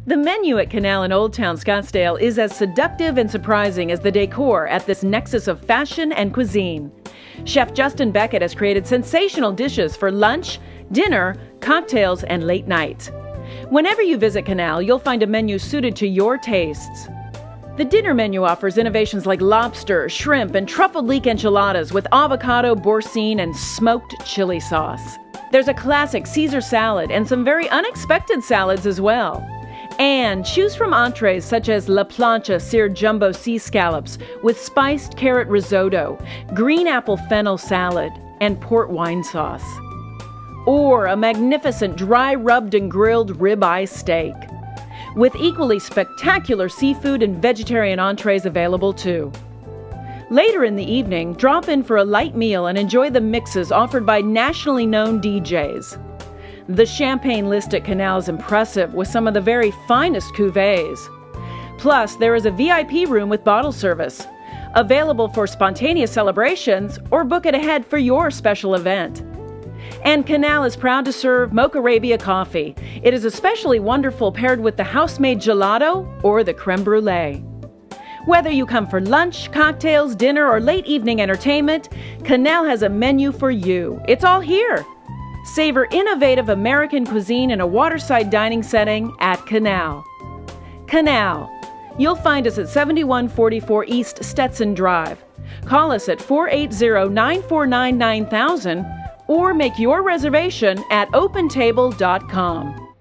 The menu at Canal in Old Town Scottsdale is as seductive and surprising as the decor at this nexus of fashion and cuisine. Chef Justin Beckett has created sensational dishes for lunch, dinner, cocktails, and late night. Whenever you visit Canal, you'll find a menu suited to your tastes. The dinner menu offers innovations like lobster, shrimp, and truffled leek enchiladas with avocado, boursin, and smoked chili sauce. There's a classic Caesar salad and some very unexpected salads as well. And choose from entrees such as La Plancha seared jumbo sea scallops with spiced carrot risotto, green apple fennel salad, and port wine sauce. Or a magnificent dry rubbed and grilled ribeye steak, with equally spectacular seafood and vegetarian entrees available too. Later in the evening, drop in for a light meal and enjoy the mixes offered by nationally known DJs. The champagne list at Canal is impressive with some of the very finest cuvées. Plus, there is a VIP room with bottle service, available for spontaneous celebrations or book it ahead for your special event. And Canal is proud to serve Mocha Arabia coffee. It is especially wonderful paired with the house-made gelato or the creme brulee. Whether you come for lunch, cocktails, dinner, or late evening entertainment, Canal has a menu for you. It's all here. Savor innovative American cuisine in a waterside dining setting at Canal. Canal. You'll find us at 7144 East Stetson Drive. Call us at 480-949-9000 or make your reservation at opentable.com.